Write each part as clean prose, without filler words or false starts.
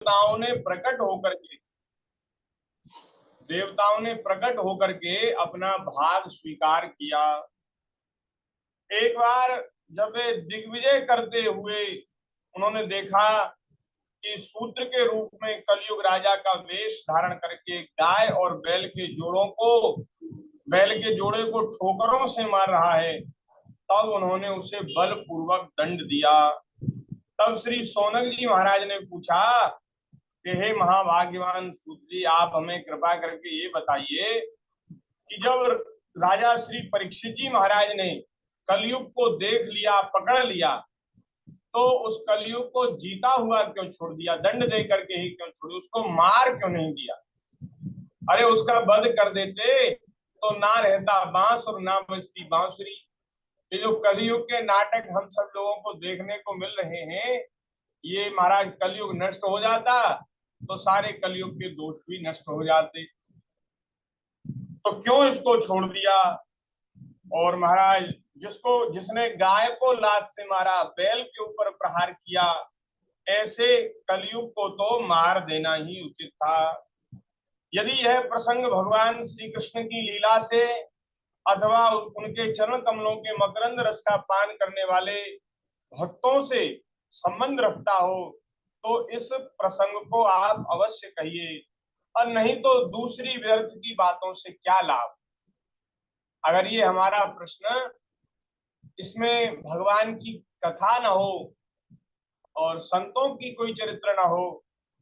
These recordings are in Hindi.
देवताओं ने प्रकट होकर के अपना भाग स्वीकार किया। एक बार जब वे दिग्विजय करते हुए उन्होंने देखा कि शूद्र के रूप में कलयुग राजा का वेश धारण करके गाय और बैल के जोड़े को ठोकरों से मार रहा है, तब उन्होंने उसे बलपूर्वक दंड दिया। तब श्री सोनक जी महाराज ने पूछा कि हे महाभाग्यवान सूत जी, आप हमें कृपा करके ये बताइए कि जब राजा श्री परीक्षित जी महाराज ने कलयुग को देख लिया, पकड़ लिया, तो उस कलयुग को जीता हुआ क्यों छोड़ दिया? दंड दे करके ही क्यों छोड़ दिया? उसको मार क्यों नहीं दिया? अरे उसका वध कर देते तो ना रहता बांस और ना बजती बांसुरी। ये जो कलयुग के नाटक हम सब लोगों को देखने को मिल रहे हैं, ये महाराज कलयुग नष्ट हो जाता तो सारे कलयुग के दोष भी नष्ट हो जाते। तो क्यों इसको छोड़ दिया? और महाराज जिसने गाय को लात से मारा, बैल के ऊपर प्रहार किया, ऐसे कलयुग को तो मार देना ही उचित था। यदि यह प्रसंग भगवान श्री कृष्ण की लीला से अथवा उनके चरण कमलों के मकरंद रस का पान करने वाले भक्तों से संबंध रखता हो तो इस प्रसंग को आप अवश्य कहिए, और नहीं तो दूसरी व्यर्थ की बातों से क्या लाभ। अगर ये हमारा प्रश्न इसमें भगवान की कथा न हो और संतों की कोई चरित्र न हो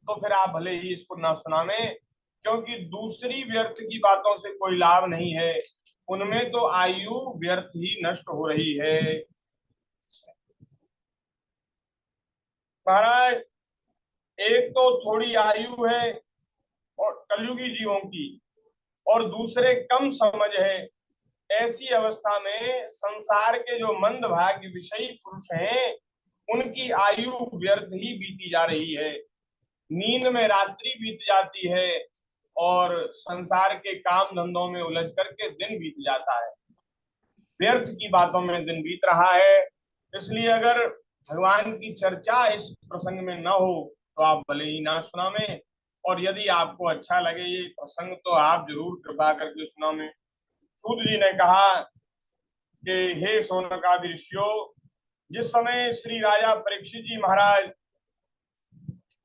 तो फिर आप भले ही इसको न सुनावें, क्योंकि दूसरी व्यर्थ की बातों से कोई लाभ नहीं है, उनमें तो आयु व्यर्थ ही नष्ट हो रही है। महाराज, एक तो थोड़ी आयु है और कलयुगी जीवों की, और दूसरे कम समझ है। ऐसी अवस्था में संसार के जो मंद भाग्य विषयी पुरुष हैं, उनकी आयु व्यर्थ ही बीती जा रही है। नींद में रात्रि बीत जाती है और संसार के काम धंधों में उलझ करके दिन बीत जाता है। व्यर्थ की बातों में दिन बीत रहा है। इसलिए अगर भगवान की चर्चा इस प्रसंग में न हो तो आप भले ही ना सुनावें, और यदि आपको अच्छा लगे ये प्रसंग तो आप जरूर कृपा करके सुनावें। सूत जी ने कहा कि हे शौनकादि ऋषियों, जिस समय श्री राजा परीक्षित जी महाराज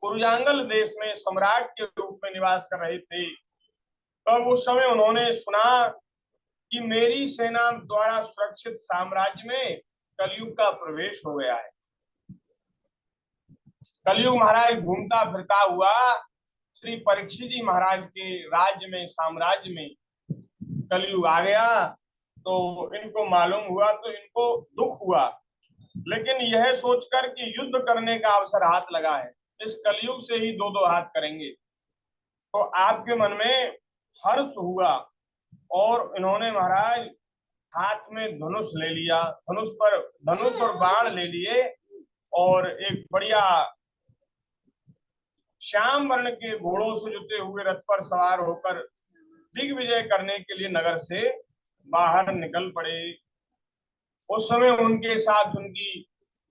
कुरुजांगल देश में सम्राट के रूप में निवास कर रहे थे, तब उस समय उन्होंने सुना कि मेरी सेना द्वारा सुरक्षित साम्राज्य में कलयुग का प्रवेश हो गया है। कलयुग महाराज घूमता फिरता हुआ श्री परीक्षित जी महाराज के राज्य में, साम्राज्य में कलयुग आ गया। तो इनको मालूम हुआ तो इनको दुख हुआ, लेकिन यह सोचकर कि युद्ध करने का अवसर हाथ लगा है, इस कलयुग से ही दो दो हाथ करेंगे, तो आपके मन में हर्ष हुआ और इन्होंने महाराज हाथ में धनुष ले लिया, धनुष और बाण ले लिए, और एक बढ़िया श्याम वर्ण के घोड़ों से जुते हुए रथ पर सवार होकर दिग्विजय करने के लिए नगर से बाहर निकल पड़े। उस समय उनके साथ उनकी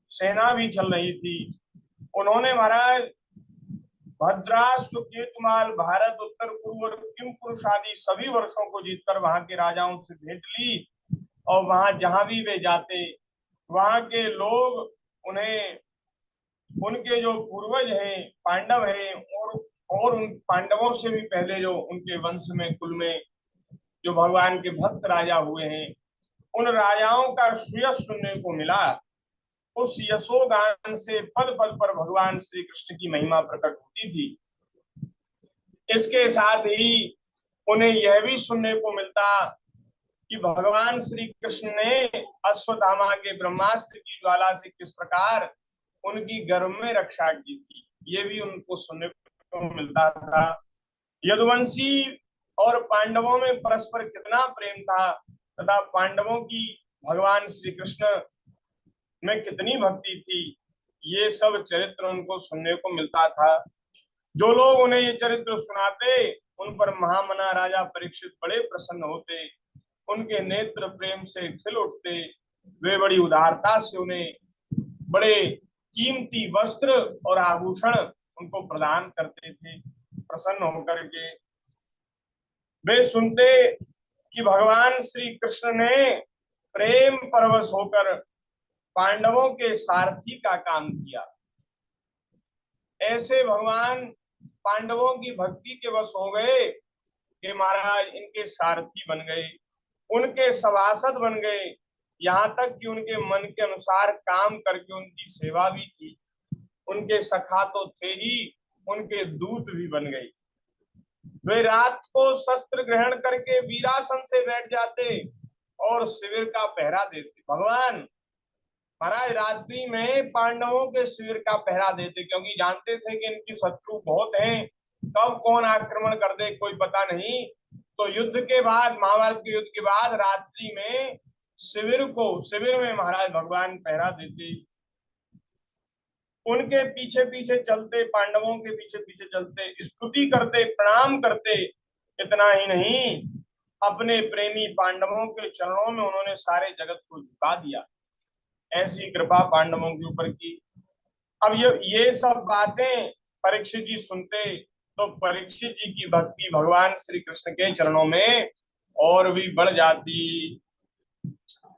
सेना भी चल रही थी। उन्होंने महाराज भद्राश्व, केतुमाल, भारत, उत्तर पूर्व और किम पुरुष आदि सभी वर्षों को जीतकर वहां के राजाओं से भेंट ली, और वहां जहां भी वे जाते वहां के लोग उन्हें, उनके जो पूर्वज हैं पांडव हैं, और उन पांडवों से भी पहले जो उनके वंश में कुल में जो भगवान के भक्त राजा हुए हैं, उन राजाओं का सुयश सुनने को मिला। उस यशोगान से पद पद पर भगवान श्री कृष्ण की महिमा प्रकट होती थी। इसके साथ ही उन्हें यह भी सुनने को मिलता कि भगवान श्री कृष्ण ने अश्वत्थामा के ब्रह्मास्त्र की ज्वाला से किस प्रकार उनकी गर्भ में रक्षा की थी, ये भी उनको सुनने को मिलता था। यदुवंशी और पांडवों में परस्पर कितना प्रेम था, तथा पांडवों की भगवान श्री कृष्ण में कितनी भक्ति थी, ये सब चरित्र उनको सुनने को मिलता था। जो लोग उन्हें ये चरित्र सुनाते उन पर महामना राजा परीक्षित बड़े प्रसन्न होते, उनके नेत्र प्रेम से खिल उठते। वे बड़ी उदारता से उन्हें बड़े कीमती वस्त्र और आभूषण उनको प्रदान करते थे प्रसन्न होकर के। वे सुनते कि भगवान श्री कृष्ण ने प्रेम परवश होकर पांडवों के सारथी का काम किया। ऐसे भगवान पांडवों की भक्ति के वश हो गए कि महाराज इनके सारथी बन गए, उनके सभासद बन गए, यहाँ तक कि उनके मन के अनुसार काम करके उनकी सेवा भी की। उनके सखा तो थे ही, उनके दूत भी बन गए। वे रात को शस्त्र ग्रहण करके वीरासन से बैठ जाते और शिविर का पहरा देते। भगवान महाराज रात्रि में पांडवों के शिविर का पहरा देते, क्योंकि जानते थे कि इनकी शत्रु बहुत हैं, कब कौन आक्रमण कर दे कोई पता नहीं। तो युद्ध के बाद, महाभारत के युद्ध के बाद रात्रि में शिविर में महाराज भगवान पहरा देते। उनके पीछे पीछे चलते, पांडवों के पीछे पीछे चलते, स्तुति करते, प्रणाम करते। इतना ही नहीं, अपने प्रेमी पांडवों के चरणों में उन्होंने सारे जगत को झुका दिया। ऐसी कृपा पांडवों के ऊपर की। अब ये सब बातें परीक्षित जी सुनते तो परीक्षित जी की भक्ति भगवान श्री कृष्ण के चरणों में और भी बढ़ जाती।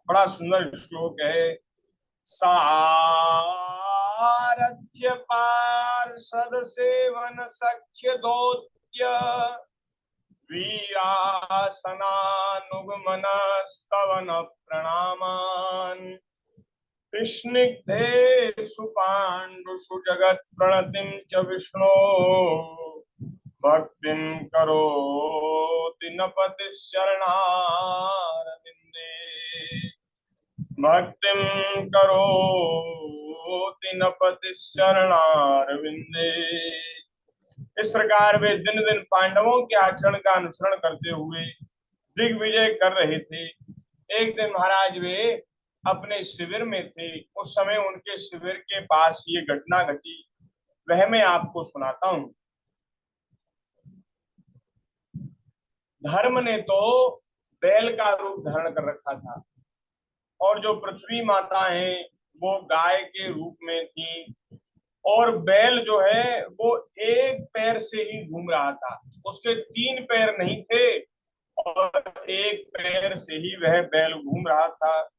बड़ा सुंदर श्लोक है। सारथ्य पार्षद सेवन सख्य दोत्य वीरासनानुगमन स्तवन प्रणामान स्निग्धेषु पाण्डुषु जगत् प्रणतिं च विष्णो भक्तिं करोति नपतिश्चरणारविन्दे भक्तिं करोति नपतिश्चरणारविन्दे। इस प्रकार वे दिन दिन पांडवों के आचरण का अनुसरण करते हुए दिग्विजय कर रहे थे। एक दिन महाराज वे अपने शिविर में थे, उस समय उनके शिविर के पास ये घटना घटी, वह मैं आपको सुनाता हूं। धर्म ने तो बैल का रूप धारण कर रखा था और जो पृथ्वी माता है वो गाय के रूप में थी, और बैल जो है वो एक पैर से ही घूम रहा था, उसके 3 पैर नहीं थे और एक पैर से ही वह बैल घूम रहा था।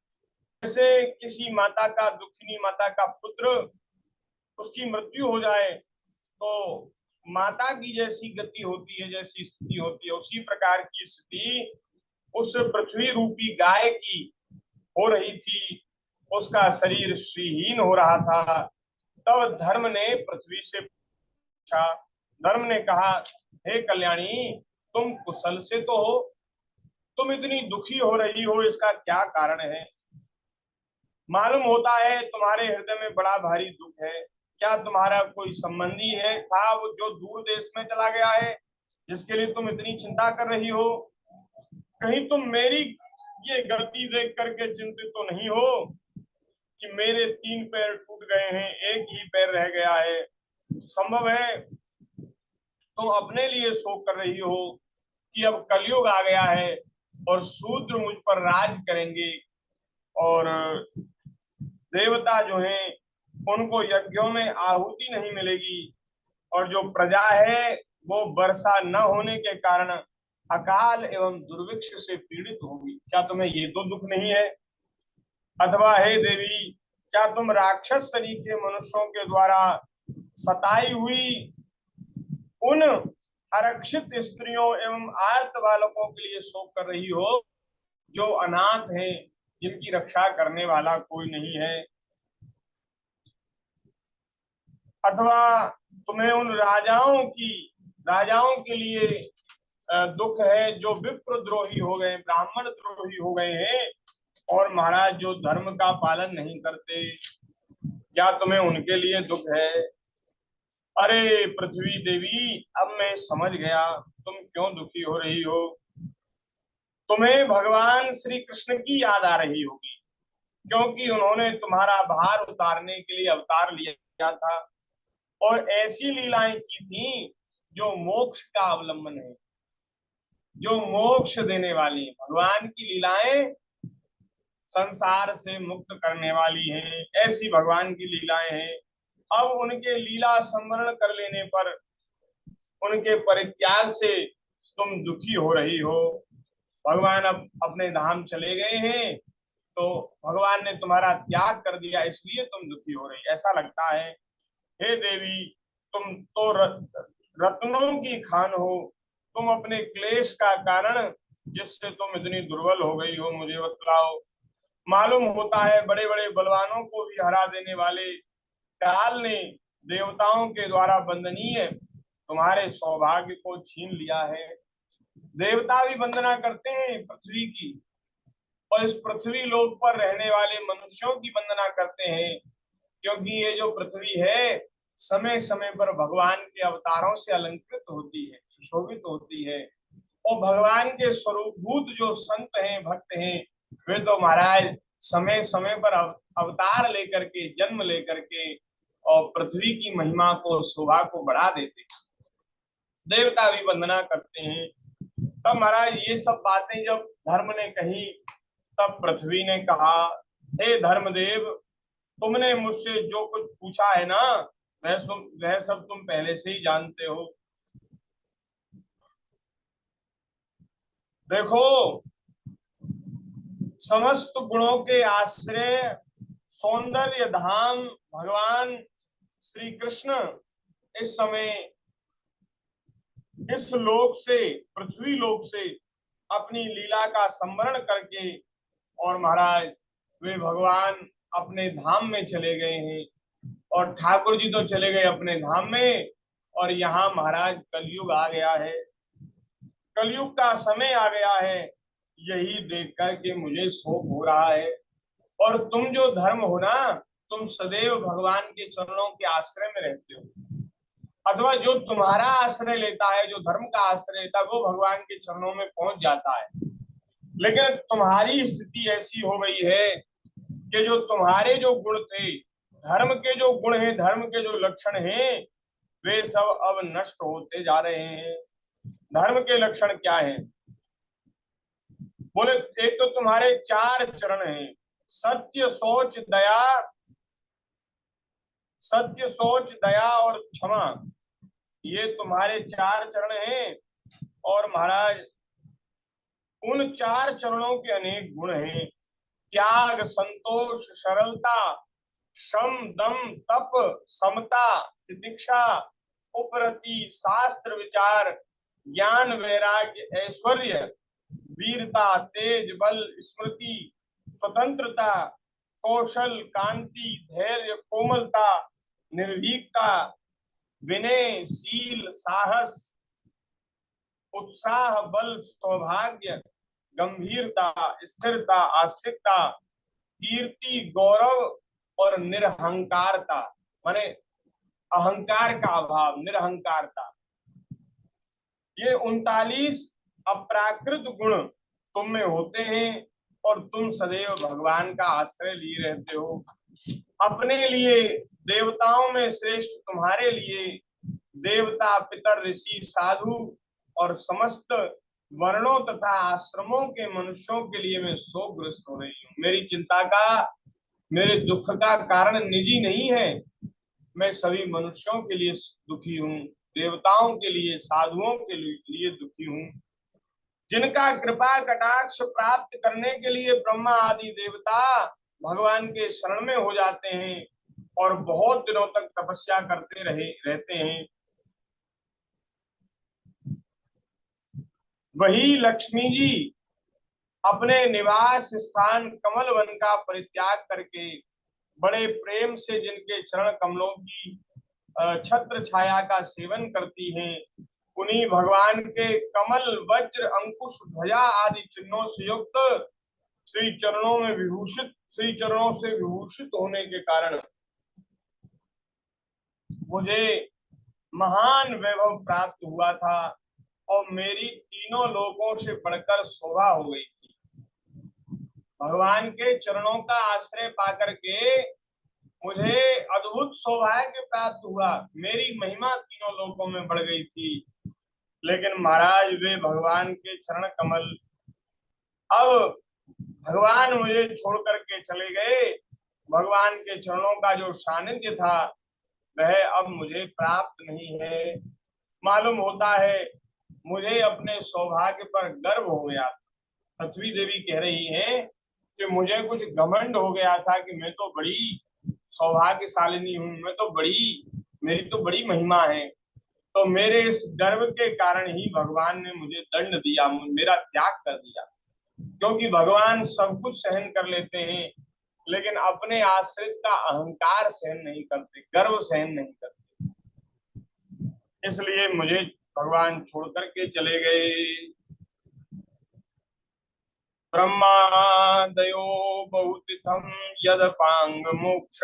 जैसे किसी माता का, दुखिनी माता का पुत्र, उसकी मृत्यु हो जाए तो माता की जैसी गति होती है, जैसी स्थिति होती है, उसी प्रकार की स्थिति उस पृथ्वी रूपी गाय की हो रही थी। उसका शरीर श्रीहीन हो रहा था। तब धर्म ने पृथ्वी से पूछा, धर्म ने कहा, हे कल्याणी, तुम कुशल से तो हो, तुम इतनी दुखी हो रही हो, इसका क्या कारण है? मालूम होता है तुम्हारे हृदय में बड़ा भारी दुख है। क्या तुम्हारा कोई संबंधी है था वो जो दूर देश में चला गया है, जिसके लिए तुम इतनी चिंता कर रही हो? कहीं तुम मेरी ये गति देख करके चिंतित तो नहीं हो कि मेरे 3 पैर टूट गए हैं, एक ही पैर रह गया है? संभव है तुम अपने लिए शोक कर रही हो कि अब कलयुग आ गया है और शूद्र मुझ पर राज करेंगे और देवता जो हैं उनको यज्ञों में आहुति नहीं मिलेगी, और जो प्रजा है वो वर्षा न होने के कारण अकाल एवं दुर्भिक्ष से पीड़ित होगी। क्या तुम्हें ये तो दुख नहीं है? अथवा हे देवी, क्या तुम राक्षस शरीर के मनुष्यों के द्वारा सताई हुई उन आरक्षित स्त्रियों एवं आर्त बालकों के लिए शोक कर रही हो, जो अनाथ हैं, जिनकी रक्षा करने वाला कोई नहीं है? अथवा तुम्हें उन राजाओं के लिए दुख है जो विप्र द्रोही हो गए, ब्राह्मण द्रोही हो गए हैं और महाराज जो धर्म का पालन नहीं करते, क्या तुम्हें उनके लिए दुख है? अरे पृथ्वी देवी, अब मैं समझ गया तुम क्यों दुखी हो रही हो। तुम्हें भगवान श्री कृष्ण की याद आ रही होगी, क्योंकि उन्होंने तुम्हारा भार उतारने के लिए अवतार लिया था और ऐसी लीलाएं की थी जो मोक्ष का अवलंबन है, जो मोक्ष देने वाली है। भगवान की लीलाएं संसार से मुक्त करने वाली हैं, ऐसी भगवान की लीलाएं हैं। अब उनके लीला संवरण कर लेने पर, उनके परित्याग से तुम दुखी हो रही हो। भगवान अब अपने धाम चले गए हैं, तो भगवान ने तुम्हारा त्याग कर दिया, इसलिए तुम दुखी हो रही, ऐसा लगता है। हे देवी, तुम तो रत्नों की खान हो, तुम अपने क्लेश का कारण जिससे तुम इतनी दुर्बल हो गई हो मुझे बतलाओ। मालूम होता है बड़े बड़े बलवानों को भी हरा देने वाले काल ने देवताओं के द्वारा वंदनीय तुम्हारे सौभाग्य को छीन लिया है। देवता भी वंदना करते हैं पृथ्वी की, और इस पृथ्वी लोक पर रहने वाले मनुष्यों की वंदना करते हैं, क्योंकि ये जो पृथ्वी है समय समय पर भगवान के अवतारों से अलंकृत होती है, सुशोभित होती है। और भगवान के स्वरूपभूत जो संत हैं, भक्त हैं, वे तो महाराज समय समय पर अवतार लेकर के, जन्म लेकर के और पृथ्वी की महिमा को, शोभा को बढ़ा देते हैं। देवता भी वंदना करते हैं। तब महाराज ये सब बातें जब धर्म ने कही, तब पृथ्वी ने कहा, हे धर्मदेव, तुमने मुझसे जो कुछ पूछा है ना, वह सब तुम पहले से ही जानते हो। देखो, समस्त गुणों के आश्रय सौंदर्य धाम भगवान श्री कृष्ण इस समय इस लोक से, पृथ्वी लोक से अपनी लीला का संवरण करके, और महाराज वे भगवान अपने धाम में चले गए हैं, और ठाकुर जी तो चले गए अपने धाम में, और यहाँ महाराज कलयुग आ गया है, कलयुग का समय आ गया है। यही देख करके मुझे शोक हो रहा है। और तुम जो धर्म हो ना, तुम सदैव भगवान के चरणों के आश्रय में रहते हो, अथवा जो तुम्हारा आश्रय लेता है, जो धर्म का आश्रय लेता है, वो भगवान के चरणों में पहुंच जाता है। लेकिन तुम्हारी स्थिति ऐसी हो गई है कि जो तुम्हारे जो गुण थे, धर्म के जो गुण हैं, धर्म के जो लक्षण हैं, वे सब अब नष्ट होते जा रहे हैं। धर्म के लक्षण क्या हैं? बोले, एक तो तुम्हारे 4 चरण हैं, सत्य, शौच, दया, सत्य, शौच, दया और क्षमा। ये तुम्हारे 4 चरण हैं। और महाराज उन 4 चरणों के अनेक गुण हैं। त्याग, संतोष, सरलता, श्रम, दम, तप, समता, तितिक्षा, उपरति, शास्त्र विचार, ज्ञान, वैराग्य, ऐश्वर्य, वीरता, तेज, बल, स्मृति, स्वतंत्रता, कौशल, कांति, धैर्य, कोमलता, निर्भीकता, विनय, शील, साहस, उत्साह, बल, सौभाग्य, गंभीरता, स्थिरता, आस्तिकता, कीर्ति, गौरव और निरहंकारता, माने अहंकार का अभाव, निरहंकारता। ये 39 अप्राकृत गुण तुम में होते हैं, और तुम सदैव भगवान का आश्रय लिए रहते हो। अपने लिए देवताओं में श्रेष्ठ तुम्हारे लिए देवता, पितर, ऋषि, साधु और समस्त वर्णों तथा आश्रमों के मनुष्यों के लिए मैं शोकग्रस्त हो रही हूँ। मेरी चिंता का, मेरे दुख का कारण निजी नहीं है, मैं सभी मनुष्यों के लिए दुखी हूँ, देवताओं के लिए, साधुओं के लिए दुखी हूँ, जिनका कृपा कटाक्ष प्राप्त करने के लिए ब्रह्मा आदि देवता भगवान के शरण में हो जाते हैं और बहुत दिनों तक तपस्या करते रहते हैं। वही लक्ष्मी जी अपने निवास स्थान कमल वन का परित्याग करके बड़े प्रेम से जिनके चरण कमलों की छत्र छाया का सेवन करती हैं, उन्हीं भगवान के कमल, वज्र, अंकुश, ध्वजा आदि चिन्हों से युक्त श्री चरणों में विभूषित, श्री चरणों से विभूषित होने के कारण मुझे महान वैभव प्राप्त हुआ था, और मेरी तीनों लोकों से बढ़कर शोभा हो गई थी। भगवान के चरणों का आश्रय पाकर के मुझे अद्भुत सौभाग्य प्राप्त हुआ, मेरी महिमा तीनों लोकों में बढ़ गई थी। लेकिन महाराज वे भगवान के चरण कमल, अब भगवान मुझे छोड़ करके चले गए। भगवान के चरणों का जो सानिध्य था वह अब मुझे प्राप्त नहीं है। मालूम होता है मुझे अपने सौभाग्य पर गर्व हो गया। पृथ्वी देवी कह रही है कि मुझे कुछ घमंड हो गया था कि मैं तो बड़ी सौभाग्यशालिनी हूँ, मैं तो बड़ी, मेरी तो बड़ी महिमा है। तो मेरे इस गर्व के कारण ही भगवान ने मुझे दंड दिया, मेरा त्याग कर दिया। क्योंकि भगवान सब कुछ सहन कर लेते हैं, लेकिन अपने आश्रित का अहंकार सहन नहीं करते, गर्व सहन नहीं करते। इसलिए मुझे भगवान छोड़ करके चले गए। ब्रह्मादयो बहुतिथम यद पांग मोक्ष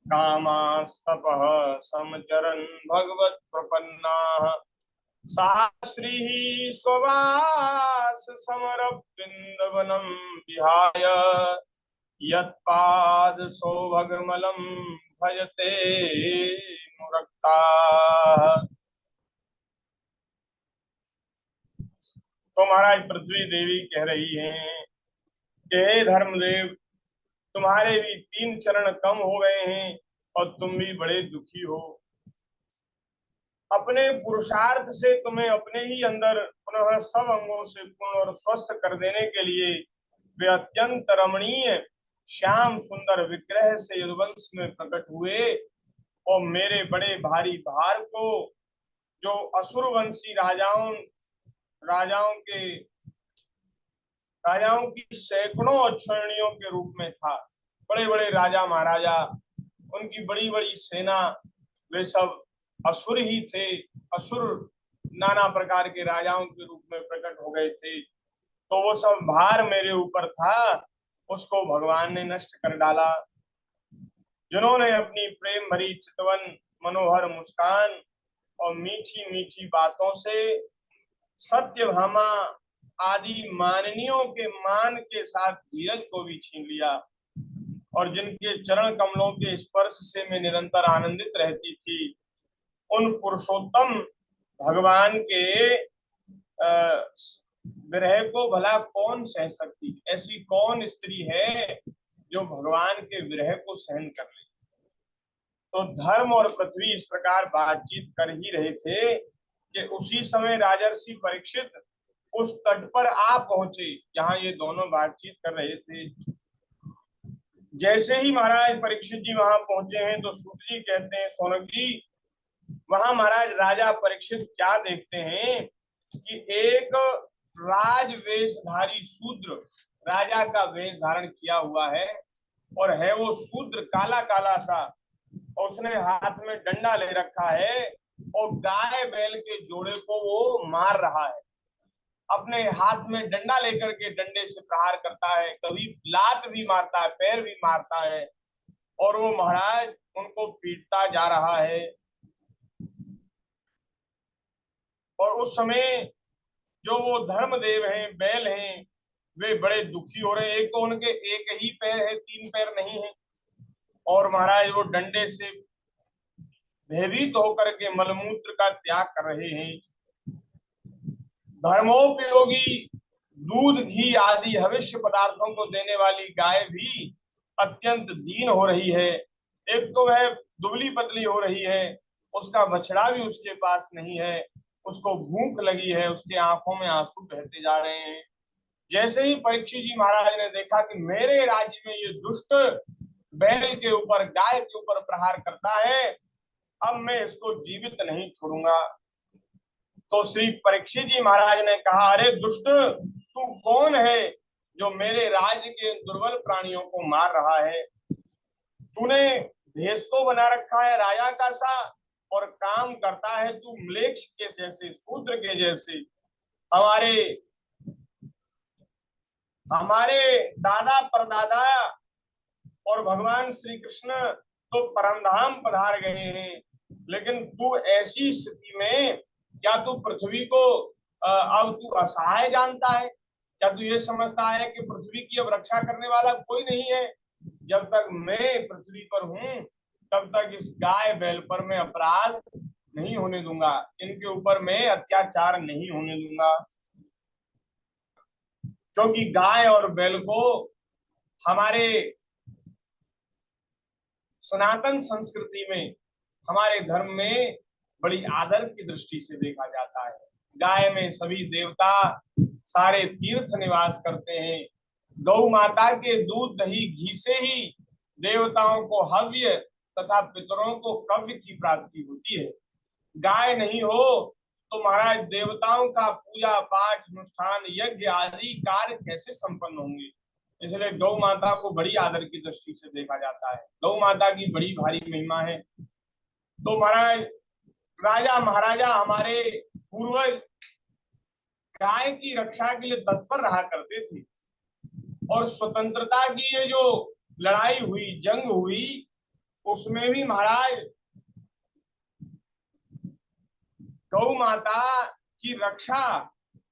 कामास्तपः समचरन् भगवत प्रपन्ना शास्त्री स्ववास समरविंदवनम विहाय यत्पाद सौभगमलम भजते मुरक्ता। तो महाराज पृथ्वी देवी कह रही हैं कि हे धर्मदेव, तुम्हारे भी 3 चरण कम हो गए हैं और तुम भी बड़े दुखी हो। अपने पुरुषार्थ से तुम्हें अपने ही अंदर पुनः सब अंगों से पूर्ण और स्वस्थ कर देने के लिए वे अत्यंत रमणीय श्याम सुंदर विग्रह से यदुवंश में प्रकट हुए और मेरे बड़े भारी भार को, जो असुरवंशी राजाओं राजाओं के राजाओं की सैकड़ों अक्षौहिणियों के रूप में था, बड़े बड़े राजा महाराजा, उनकी बड़ी बड़ी सेना, वे सब असुर ही थे। असुर नाना प्रकार के राजाओं के रूप में प्रकट हो गए थे। तो वो सब भार मेरे ऊपर था, उसको भगवान ने नष्ट कर डाला। जिन्होंने अपनी प्रेम भरी चितवन, मनोहर मुस्कान और मीठी मीठी बातों से सत्यभामा आदि माननियों के मान के साथ धीरज को भी छीन लिया, और जिनके चरण कमलों के स्पर्श से मैं निरंतर आनंदित रहती थी, उन पुरुषोत्तम भगवान के विरह को भला कौन सह सकती? ऐसी कौन स्त्री है जो भगवान के विरह को सहन कर ले? तो धर्म और पृथ्वी इस प्रकार बातचीत कर ही रहे थे कि उसी समय राजर्षि परीक्षित उस तट पर आ पहुंचे जहां ये दोनों बातचीत कर रहे थे। जैसे ही महाराज परीक्षित जी वहां पहुंचे हैं तो सूत जी कहते हैं, सौनक जी, वहां महाराज राजा परीक्षित क्या देखते हैं कि एक राजवेशधारी शूद्र राजा का वेश धारण किया हुआ है, और है वो शूद्र काला काला सा, और उसने हाथ में डंडा ले रखा है और गाय बैल के जोड़े को वो मार रहा है। अपने हाथ में डंडा लेकर के डंडे से प्रहार करता है, कभी लात भी मारता है, पैर भी मारता है, और वो महाराज उनको पीटता जा रहा है। और उस समय जो वो धर्मदेव हैं, बैल हैं, वे बड़े दुखी हो रहे हैं। एक तो उनके एक ही पैर है, 3 पैर नहीं है, और महाराज वो डंडे से भयभीत होकर के मलमूत्र का त्याग कर रहे हैं। धर्मोपयोगी दूध घी आदि हविष्य पदार्थों को देने वाली गाय भी अत्यंत दीन हो रही है। एक तो वह दुबली पतली हो रही है, उसका बछड़ा भी उसके पास नहीं है, उसको भूख लगी है, उसके आंखों में आंसू बहते जा रहे हैं। जैसे ही परीक्षित जी महाराज ने देखा कि मेरे राज्य में ये दुष्ट बैल के ऊपर, गाय के ऊपर प्रहार करता है, अब मैं इसको जीवित नहीं छोड़ूंगा। तो श्री परीक्षित जी महाराज ने कहा, अरे दुष्ट, तू कौन है जो मेरे राज्य के दुर्बल प्राणियों को मार रहा है? तूने भेष तो बना रखा है राजा का सा, और काम करता है तू म्लेच्छ के जैसे, शूद्र के जैसे। हमारे हमारे दादा परदादा और भगवान श्री कृष्ण तो परमधाम पधार गए हैं, लेकिन तू ऐसी स्थिति में क्या तू पृथ्वी को अब तू असहाय जानता है? क्या तू ये समझता है कि पृथ्वी की अब रक्षा करने वाला कोई नहीं है? जब तक मैं पृथ्वी पर हूं तब तक इस गाय बैल पर मैं अपराध नहीं होने दूंगा, इनके ऊपर मैं अत्याचार नहीं होने दूंगा। क्योंकि गाय और बैल को हमारे सनातन संस्कृति में हमारे धर्म में बड़ी आदर की दृष्टि से देखा जाता है। गाय में सभी देवता सारे तीर्थ निवास करते हैं। गौ माता के दूध दही घी से ही देवताओं को हव्य तथा पितरों को कव्य की प्राप्ति होती है। गाय नहीं हो तो महाराज देवताओं का पूजा पाठ अनुष्ठान यज्ञ आदि कार्य कैसे संपन्न होंगे। इसलिए गौ माता को बड़ी आदर की दृष्टि से देखा जाता है। गौ माता की बड़ी भारी महिमा है। तो महाराज राजा महाराजा हमारे पूर्वज गाय की रक्षा के लिए तत्पर रहा करते थे। और स्वतंत्रता की ये जो लड़ाई हुई, जंग हुई, उसमें भी महाराज गौ माता की रक्षा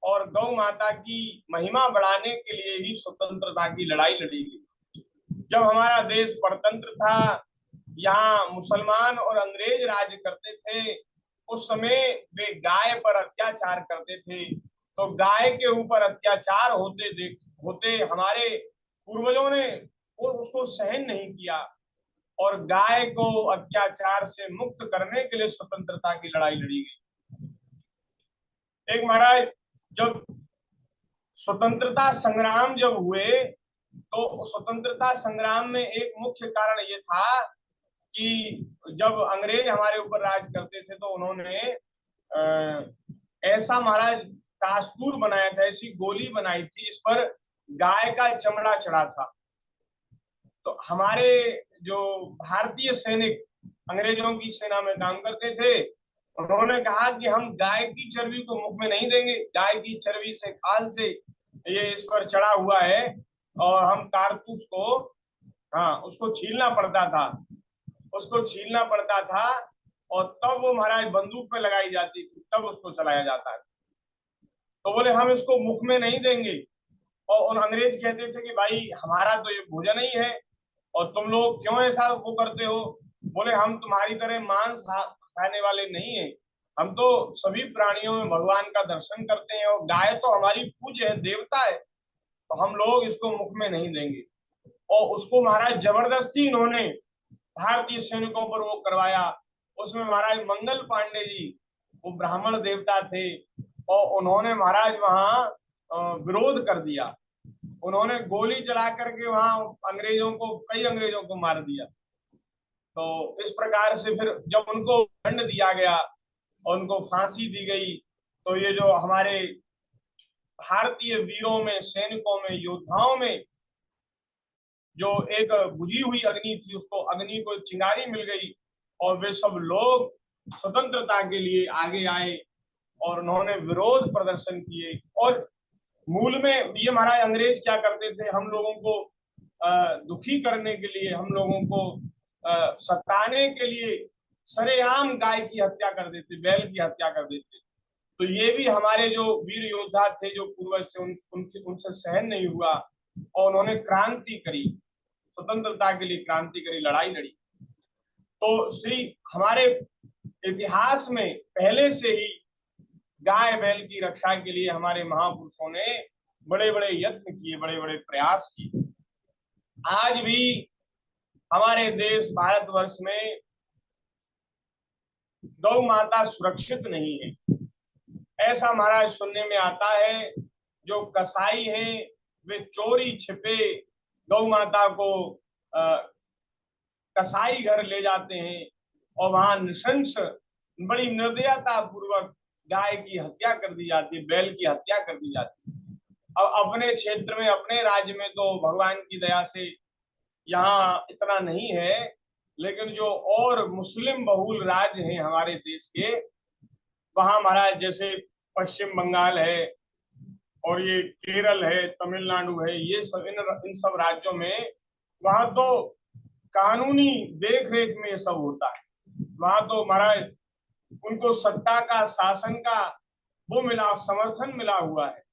और गौ माता की महिमा बढ़ाने के लिए ही स्वतंत्रता की लड़ाई लड़ी गई। जब हमारा देश परतंत्र था, यहाँ मुसलमान और अंग्रेज राज करते थे, उस समय वे गाय पर अत्याचार करते थे। तो गाय के ऊपर अत्याचार होते हमारे पूर्वजों ने उसको सहन नहीं किया और गाय को अत्याचार से मुक्त करने के लिए स्वतंत्रता की लड़ाई लड़ी गई। एक महाराज जब स्वतंत्रता संग्राम जब हुए तो स्वतंत्रता संग्राम में एक मुख्य कारण ये था कि जब अंग्रेज हमारे ऊपर राज करते थे तो उन्होंने ऐसा महाराज कास्तूर बनाया था, ऐसी गोली बनाई थी जिस पर गाय का चमड़ा चढ़ा था। तो हमारे जो भारतीय सैनिक अंग्रेजों की सेना में काम करते थे, उन्होंने कहा कि हम गाय की चर्बी को मुख में नहीं देंगे। गाय की चर्बी से, खाल से ये इस पर चढ़ा हुआ है और हम कारतूस को, हाँ, उसको छीलना पड़ता था, उसको छीलना पड़ता था और तब वो महाराज बंदूक पे लगाई जाती थी, तब उसको चलाया जाता है। तो बोले हम इसको मुख में नहीं देंगे। और उन अंग्रेज कहते थे कि भाई हमारा तो ये भोजन ही है और तुम लोग क्यों ऐसा वो करते हो। बोले हम तुम्हारी तरह मांस खाने वाले नहीं है, हम तो सभी प्राणियों में भगवान का दर्शन करते हैं और गाय तो हमारी पूज्य है, देवता है, तो हम लोग इसको मुख में नहीं देंगे। और उसको महाराज जबरदस्ती इन्होंने भारतीय सैनिकों पर वो करवाया। उसमें महाराज मंगल पांडे जी वो ब्राह्मण देवता थे और उन्होंने महाराज वहां विरोध कर दिया। उन्होंने गोली चला करके वहां कई अंग्रेजों को मार दिया। तो इस प्रकार से फिर जब उनको दंड दिया गया और उनको फांसी दी गई, तो ये जो हमारे भारतीय वीरों में, सैनिकों में, योद्धाओं में जो एक बुझी हुई अग्नि थी, उसको अग्नि को चिंगारी मिल गई और वे सब लोग स्वतंत्रता के लिए आगे आए और उन्होंने विरोध प्रदर्शन किए। और मूल में ये महाराज अंग्रेज क्या करते थे, हम लोगों को दुखी करने के लिए, हम लोगों को सताने के लिए सरेआम गाय की हत्या कर देते, बैल की हत्या कर देते। तो ये भी हमारे जो वीर योद्धा थे, जो पूर्वज थे, उनसे सहन नहीं हुआ और उन्होंने क्रांति करी, स्वतंत्रता के लिए क्रांति करी, लड़ाई लड़ी। तो हमारे इतिहास में पहले से ही गाय बैल की रक्षा के लिए हमारे महापुरुषों ने बड़े बड़े यत्न किए, बड़े बड़े प्रयास किए। आज भी हमारे देश भारतवर्ष में गौ माता सुरक्षित नहीं है, ऐसा महाराज सुनने में आता है। जो कसाई हैं वे चोरी छिपे गौ माता को कसाई घर ले जाते हैं और वहां नृशंस, बड़ी निर्दयता पूर्वक गाय की हत्या कर दी जाती है, बैल की हत्या कर दी जाती है। अब अपने क्षेत्र में, अपने राज्य में तो भगवान की दया से यहाँ इतना नहीं है, लेकिन जो और मुस्लिम बहुल राज्य हैं हमारे देश के, वहां महाराज जैसे पश्चिम बंगाल है और ये केरल है, तमिलनाडु है, ये सब इन सब राज्यों में वहां तो कानूनी देख रेख में ये सब होता है। वहां तो महाराज उनको सत्ता का, शासन का वो मिला, समर्थन मिला हुआ है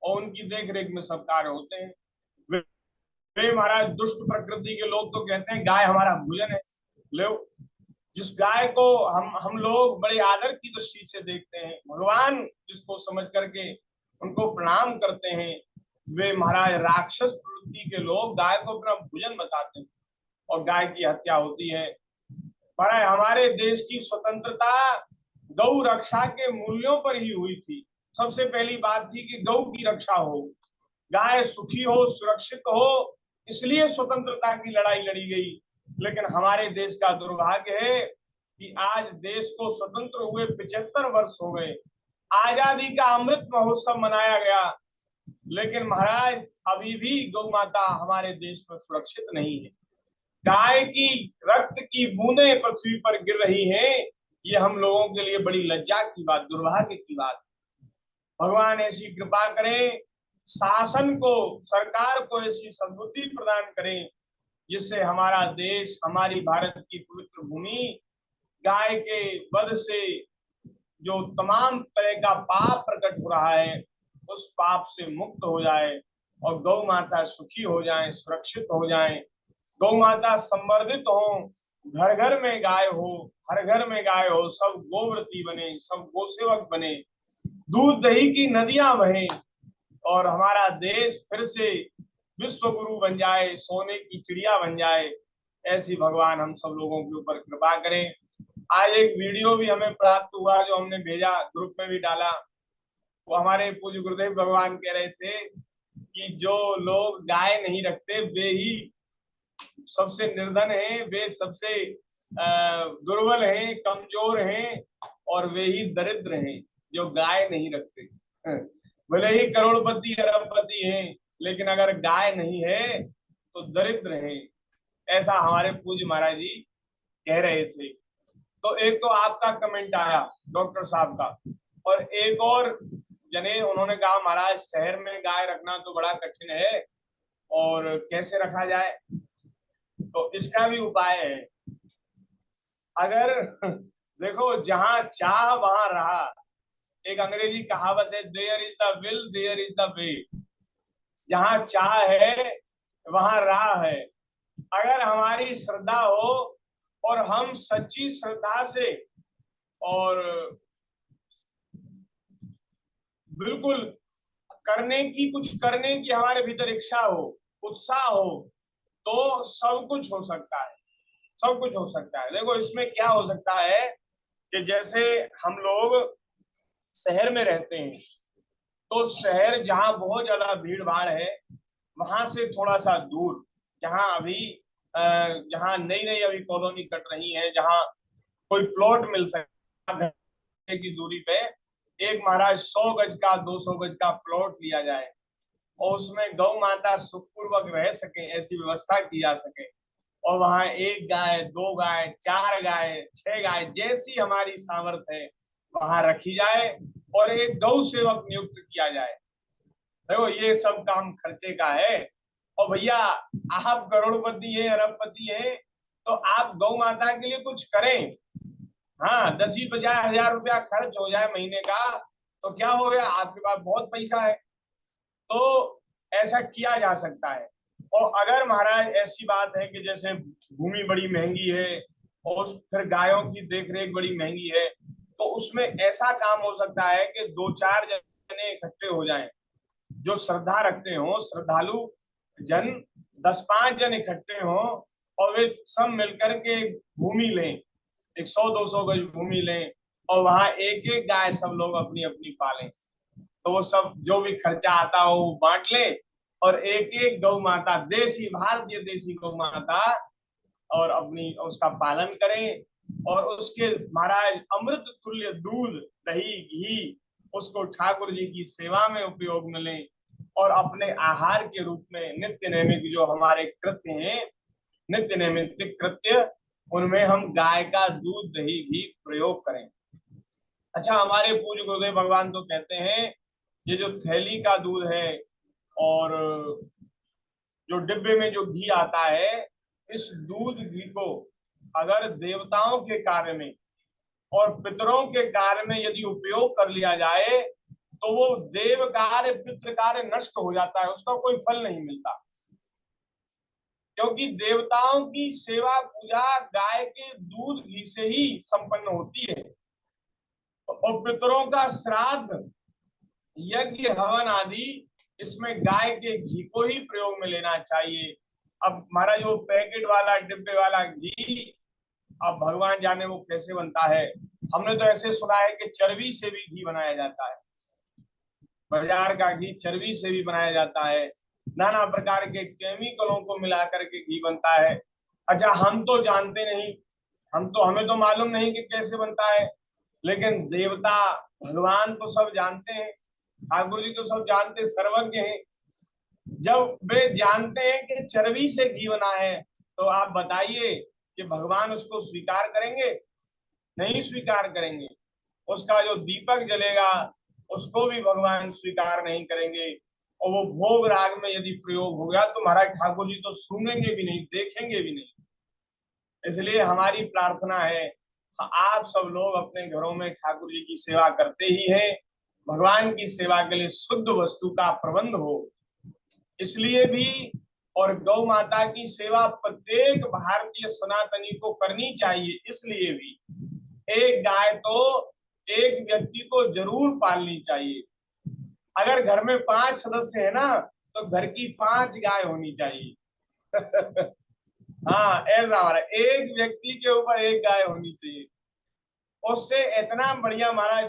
और उनकी देख रेख में सब कार्य होते हैं। वे महाराज दुष्ट प्रकृति के लोग तो कहते हैं गाय हमारा भोजन है। ले, जिस गाय को हम लोग बड़े आदर की दृष्टि से देखते हैं, भगवान जिसको समझ करके उनको प्रणाम करते हैं, वे महाराज राक्षस प्रवृत्ति के लोग गाय को अपना भोजन बताते हैं और गाय की हत्या होती है। महाराज हमारे देश की स्वतंत्रता गौ रक्षा के मूल्यों पर ही हुई थी। सबसे पहली बात थी कि गौ की रक्षा हो, गाय सुखी हो, सुरक्षित हो, इसलिए स्वतंत्रता की लड़ाई लड़ी गई। लेकिन हमारे देश का दुर्भाग्य है कि आज देश को स्वतंत्र हुए 75 वर्ष हो गए, आजादी का अमृत महोत्सव मनाया गया, लेकिन महाराज अभी भी गौ माता हमारे देश में सुरक्षित नहीं है। गाय की रक्त की बूंदें पृथ्वी पर गिर रही हैं, ये हम लोगों के लिए बड़ी लज्जा की बात, दुर्भाग्य की बात। भगवान ऐसी कृपा करें, शासन को, सरकार को ऐसी सद्बुद्धि प्रदान करें जिससे हमारा देश, हमारी भारत की पवित्र भूमि गाय के वध से जो तमाम तरह का पाप प्रकट हो रहा है उस पाप से मुक्त हो जाए और गौ माता सुखी हो जाए, सुरक्षित हो जाए, गौ माता संवर्धित हो, घर घर में गाय हो, हर घर में गाय हो, सब गोव्रती बने, सब गोसेवक बने, दूध दही की नदियां बहें और हमारा देश फिर से विश्व गुरु बन जाए, सोने की चिड़िया बन जाए। ऐसी भगवान हम सब लोगों के ऊपर कृपा करें। आज एक वीडियो भी हमें प्राप्त हुआ जो हमने भेजा, ग्रुप में भी डाला। वो हमारे पूज्य गुरुदेव भगवान कह रहे थे कि जो लोग गाय नहीं रखते वे ही सबसे निर्धन हैं, वे सबसे दुर्बल हैं, कमजोर हैं और वे ही दरिद्र हैं जो गाय नहीं रखते। भले ही करोड़पति अरबपति हैं, लेकिन अगर गाय नहीं है तो दरिद्र हैं। ऐसा हमारे पूज्य महाराज जी कह रहे थे। तो एक तो आपका कमेंट आया डॉक्टर साहब का, और एक और जने उन्होंने कहा महाराज शहर में गाय रखना तो बड़ा कठिन है और कैसे रखा जाए। तो इसका भी उपाय है। अगर देखो जहां चाह वहां रहा, एक अंग्रेजी कहावत है, there is the will there is the way. जहां चाह है वहां राह है। अगर हमारी श्रद्धा हो और हम सच्ची श्रद्धा से और बिल्कुल कुछ करने की हमारे भीतर इच्छा हो, उत्साह हो, तो सब कुछ हो सकता है, सब कुछ हो सकता है। देखो इसमें क्या हो सकता है कि जैसे हम लोग शहर में रहते हैं, तो शहर जहाँ बहुत ज्यादा भीड़ भाड़ है वहां से थोड़ा सा दूर, जहाँ अभी जहाँ नई नई अभी कॉलोनी कट रही है, जहाँ कोई प्लॉट मिल सकता की दूरी पे एक महाराज 100 गज का 200 गज का प्लॉट लिया जाए और उसमें गौ माता सुखपूर्वक रह सके, ऐसी व्यवस्था की जा सके। और वहां एक गाय, दो गाय, चार गाय, 6 गाय, जैसी हमारी सामर्थ्य है वहां रखी जाए और एक गौ सेवक नियुक्त किया जाए। देखो ये सब काम खर्चे का है। और भैया आप करोड़पति हैं, अरबपति हैं, तो आप गौ माता के लिए कुछ करें। हाँ 10-50 हजार रुपया खर्च हो जाए महीने का तो क्या हो गया, आपके पास बहुत पैसा है, तो ऐसा किया जा सकता है। और अगर महाराज ऐसी बात है कि जैसे भूमि बड़ी महंगी है और फिर गायों की देखरेख बड़ी महंगी है, तो उसमें ऐसा काम हो सकता है कि 2-4 जने इकट्ठे हो जाएं, जो श्रद्धा रखते हो, श्रद्धालु जन 10-5 जन इकट्ठे हो और वे सब मिलकर के भूमि लें, 100-200 गज भूमि लें और वहां एक एक गाय सब लोग अपनी अपनी पालें। तो वो सब जो भी खर्चा आता हो वो बांट ले और एक एक गौ माता, देसी भारतीय देसी गौ माता, और अपनी उसका पालन करें और उसके महाराज अमृत तुल्य दूध, दही, घी उसको ठाकुर जी की सेवा में उपयोग में लें और अपने आहार के रूप में नित्य नैमिक जो हमारे कृत्य हैं, नित्य नैमित्तिक कृत्य, उनमें हम गाय का दूध, दही, घी प्रयोग करें। अच्छा हमारे पूज्य गुरुदेव भगवान तो कहते हैं ये जो थैली का दूध है और जो डिब्बे में जो घी आता है, इस दूध घी को अगर देवताओं के कार्य में और पितरों के कार्य में यदि उपयोग कर लिया जाए तो वो देव कार्य पितृ कार्य नष्ट हो जाता है, उसका कोई फल नहीं मिलता। क्योंकि देवताओं की सेवा पूजा गाय के दूध घी से ही संपन्न होती है और पितरों का श्राद्ध, यज्ञ, हवन आदि इसमें गाय के घी को ही प्रयोग में लेना चाहिए। अब महाराज वो पैकेट वाला डिब्बे वाला घी अब भगवान जाने वो कैसे बनता है। हमने तो ऐसे सुना है कि चर्बी से भी घी बनाया जाता है, बाजार का घी चर्बी से भी बनाया जाता है, नाना प्रकार के केमिकलों को मिला करके घी बनता है। अच्छा, हम तो जानते नहीं, हमें तो मालूम नहीं कि कैसे बनता है, लेकिन देवता भगवान तो सब जानते हैं, ठाकुर जी तो सब जानते, सर्वज्ञ हैं। जब वे जानते हैं कि चर्बी से घी बना है, तो आप बताइए कि भगवान उसको स्वीकार करेंगे? नहीं स्वीकार करेंगे। उसका जो दीपक जलेगा उसको भी भगवान स्वीकार नहीं करेंगे, और वो भोग राग में यदि प्रयोग हो गया तो महाराज ठाकुर जी तो सुनेंगे भी नहीं, देखेंगे भी नहीं। इसलिए हमारी प्रार्थना है, आप सब लोग अपने घरों में ठाकुर जी की सेवा करते ही हैं, भगवान की सेवा के लिए शुद्ध वस्तु का प्रबंध हो, इसलिए भी। और गौ माता की सेवा प्रत्येक भारतीय सनातनी को करनी चाहिए, इसलिए भी एक गाय तो एक व्यक्ति को जरूर पालनी चाहिए। अगर घर में 5 सदस्य है ना, तो घर की 5 गाय होनी चाहिए। हाँ, ऐसा हमारा एक व्यक्ति के ऊपर एक गाय होनी चाहिए। उससे इतना बढ़िया हमारा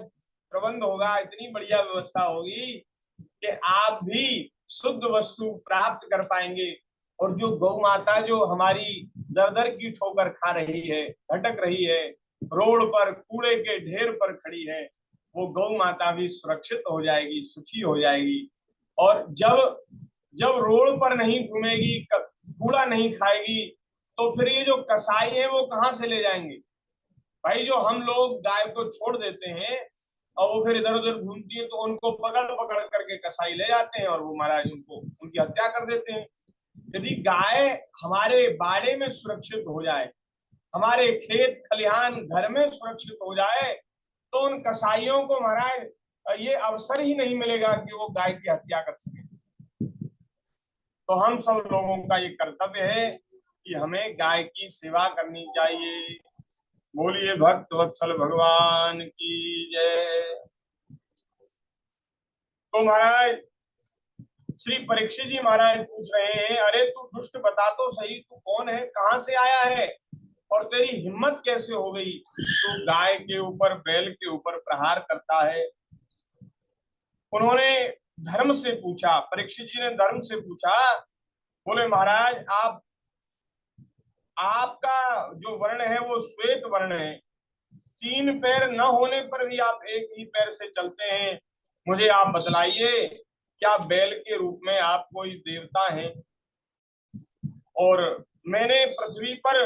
प्रबंध होगा, इतनी बढ़िया व्यवस्था होगी कि आप भी शुद्ध वस्तु प्राप्त कर पाएंगे। और जो गौ माता जो हमारी दर दर की ठोकर खा रही है, भटक रही है, रोड पर कूड़े के ढेर पर खड़ी है, वो गौ माता भी सुरक्षित हो जाएगी, सुखी हो जाएगी। और जब जब रोड पर नहीं घूमेगी, कूड़ा नहीं खाएगी, तो फिर ये जो कसाई है वो कहाँ से ले जाएंगे? भाई, जो हम लोग गाय को छोड़ देते हैं और वो फिर इधर उधर घूमती है, तो उनको पकड़ पकड़ करके कसाई ले जाते हैं और वो महाराज उनको उनकी हत्या कर देते हैं। यदि गाय हमारे बाड़े में सुरक्षित हो जाए, हमारे खेत खलिहान घर में सुरक्षित हो जाए, तो उन कसाईयों को महाराज ये अवसर ही नहीं मिलेगा कि वो गाय की हत्या कर सके। तो हम सब लोगों का ये कर्तव्य है कि हमें गाय की सेवा करनी चाहिए। बोलिए भक्त वत्सल भगवान की जय। तो महाराज श्री परीक्षित जी महाराज पूछ रहे हैं, अरे तू दुष्ट बता तो सही, तू कौन है, कहां से आया है, और तेरी हिम्मत कैसे हो गई, तू गाय के ऊपर बैल के ऊपर प्रहार करता है। उन्होंने धर्म से पूछा, परीक्षित जी ने धर्म से पूछा, बोले महाराज आपका जो वर्ण है वो श्वेत वर्ण है, 3 पैर न होने पर भी आप एक ही पैर से चलते हैं। मुझे आप बतलाइए, क्या बैल के रूप में आप कोई देवता हैं? और मैंने पृथ्वी पर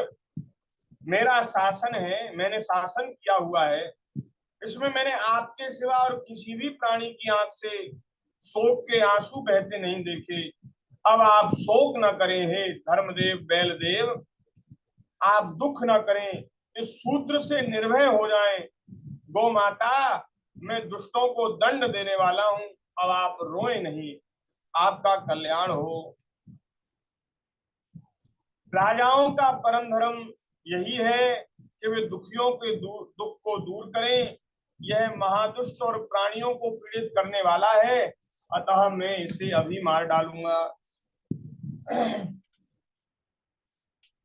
मेरा शासन है, मैंने शासन किया हुआ है, इसमें मैंने आपके सिवा और किसी भी प्राणी की आंख से शोक के आंसू बहते नहीं देखे। अब आप शोक न करें हे धर्मदेव बैलदेव, आप दुख न करें, इस सूत्र से निर्भय हो जाएं। गौ माता, मैं दुष्टों को दंड देने वाला हूं, अब आप रोए नहीं, आपका कल्याण हो। राजाओं का परम धर्म यही है कि वे दुखियों के दुख को दूर करें। यह महादुष्ट और प्राणियों को पीड़ित करने वाला है, अतः मैं इसे अभी मार डालूंगा।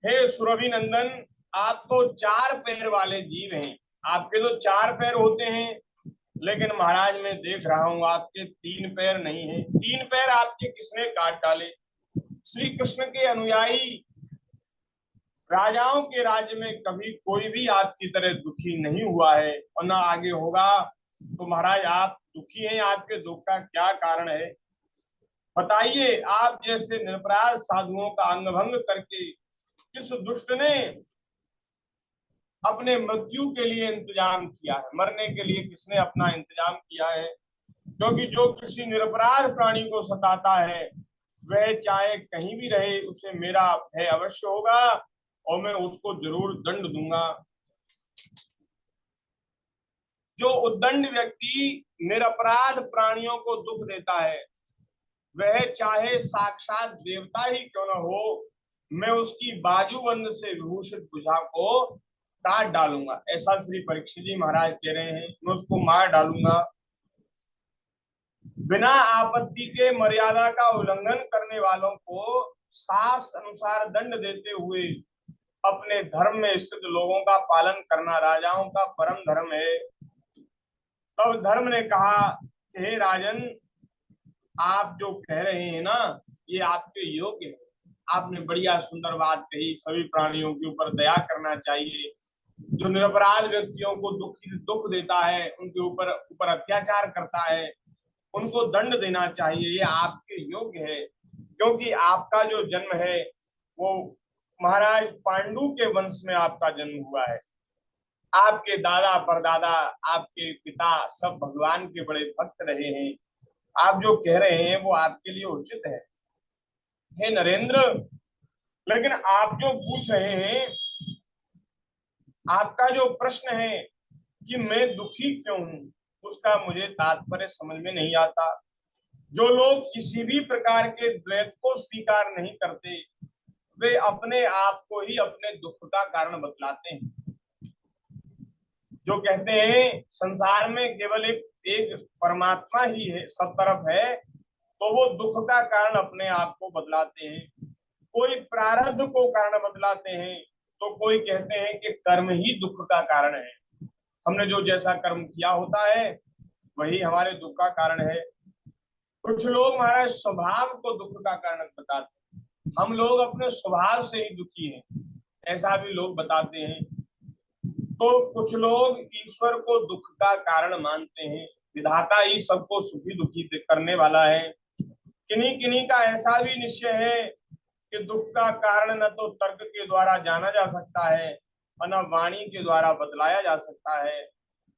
हे सुरभि नंदन, आप तो 4 पैर वाले जीव हैं, आपके तो 4 पैर होते हैं, लेकिन महाराज मैं देख रहा हूं आपके 3 पैर नहीं है। 3 पैर आपके किसने काट डाले? श्री कृष्ण के अनुयायी राजाओं के राज्य में कभी कोई भी आपकी तरह दुखी नहीं हुआ है और ना आगे होगा। तो महाराज आप दुखी हैं, आपके दुख का क्या कारण है, बताइए। आप जैसे निरपराध साधुओं का अंग भंग करके किस दुष्ट ने अपने मृत्यु के लिए इंतजाम किया है, मरने के लिए किसने अपना इंतजाम किया है? क्योंकि जो किसी निरपराध प्राणी को सताता है, वह चाहे कहीं भी रहे, उसे मेरा भय अवश्य होगा और मैं उसको जरूर दंड दूंगा। जो उद्दंड व्यक्ति निरपराध प्राणियों को दुख देता है, वह चाहे साक्षात देवता ही क्यों न हो, मैं उसकी बाजूबंद से विभूषित भुजा को काट डालूंगा। ऐसा श्री परीक्षित जी महाराज कह रहे हैं, मैं उसको मार डालूंगा। बिना आपत्ति के मर्यादा का उल्लंघन करने वालों को शास्त्र अनुसार दंड देते हुए अपने धर्म में स्थित लोगों का पालन करना राजाओं का परम धर्म है। तब धर्म ने कहा, हे राजन, आप जो कह रहे हैं ना, ये आपके योग्य है। आपने बढ़िया सुंदर बात कही, सभी प्राणियों के ऊपर दया करना चाहिए। जो निरपराध व्यक्तियों को दुख देता है, उनके ऊपर ऊपर अत्याचार करता है, उनको दंड देना चाहिए, ये आपके योग्य है। क्योंकि आपका जो जन्म है वो महाराज पांडु के वंश में आपका जन्म हुआ है। आपके दादा परदादा, आपके पिता सब भगवान के बड़े भक्त रहे हैं। आप जो कह रहे हैं वो आपके लिए उचित है। हे नरेंद्र, लेकिन आप जो पूछ रहे हैं, आपका जो प्रश्न है कि मैं दुखी क्यों हूं, उसका मुझे तात्पर्य समझ में नहीं आता। जो लोग किसी भी प्रकार के द्वैत को स्वीकार नहीं करते, वे अपने आप को ही अपने दुख का कारण बतलाते हैं। जो कहते हैं संसार में केवल एक एक परमात्मा ही है, सब तरफ है, तो वो दुख का कारण अपने आप को बदलाते हैं। कोई प्रारब्ध को कारण बदलाते हैं, तो कोई कहते हैं कि कर्म ही दुख का कारण है। हमने जो जैसा कर्म किया होता है वही हमारे दुख का कारण है। कुछ लोग हमारे स्वभाव को दुख का कारण बताते हैं, हम लोग अपने स्वभाव से ही दुखी हैं, ऐसा भी लोग बताते हैं। तो कुछ लोग ईश्वर को दुख का कारण मानते हैं, विधाता ही सबको सुखी दुखी करने वाला है। किन्हीं किन्हीं का ऐसा भी निश्चय है कि दुख का कारण न तो तर्क के द्वारा जाना जा सकता है और न वाणी के द्वारा बदलाया जा सकता है।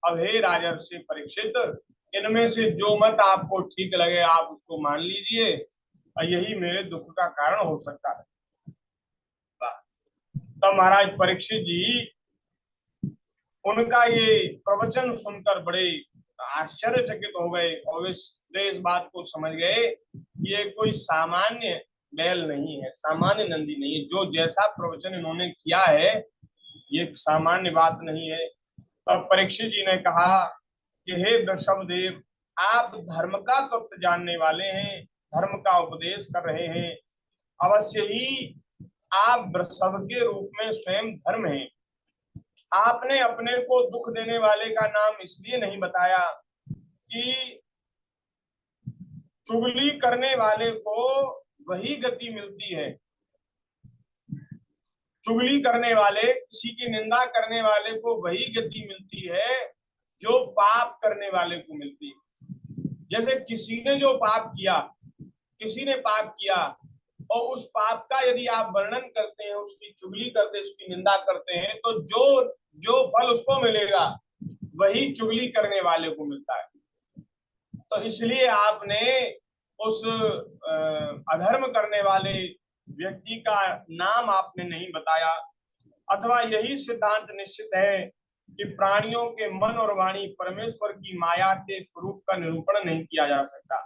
अब हे राजर्षि परीक्षित, इनमें से जो मत आपको ठीक लगे आप उसको मान लीजिए, और यही मेरे दुख का कारण हो सकता है। तब महाराज परीक्षित जी उनका ये प्रवचन सुनकर बड़े आश्चर्यचकित हो गए, और वे इस बात को समझ गए कि ये कोई सामान्य बैल नहीं है, सामान्य नंदी नहीं है। जो जैसा प्रवचन इन्होंने किया है ये सामान्य बात नहीं है। तब परीक्षित जी ने कहा कि हे वृषभदेव, आप धर्म का तत्व जानने वाले हैं, धर्म का उपदेश कर रहे हैं, अवश्य ही आप वृषभ के रूप में स्वयं धर्म हैं। आपने अपने को दुख देने वाले का नाम इसलिए नहीं बताया कि चुगली करने वाले को वही गति मिलती है, चुगली करने वाले, किसी की निंदा करने वाले को वही गति मिलती है जो पाप करने वाले को मिलती है। जैसे किसी ने जो पाप किया, किसी ने पाप किया और उस पाप का यदि आप वर्णन करते हैं, उसकी चुगली करते हैं, उसकी निंदा करते हैं, तो जो जो फल उसको मिलेगा वही चुगली करने वाले को मिलता है। तो इसलिए आपने उस अधर्म करने वाले व्यक्ति का नाम आपने नहीं बताया, अथवा यही सिद्धांत निश्चित है कि प्राणियों के मन और वाणी परमेश्वर की माया के स्वरूप का निरूपण नहीं किया जा सकता।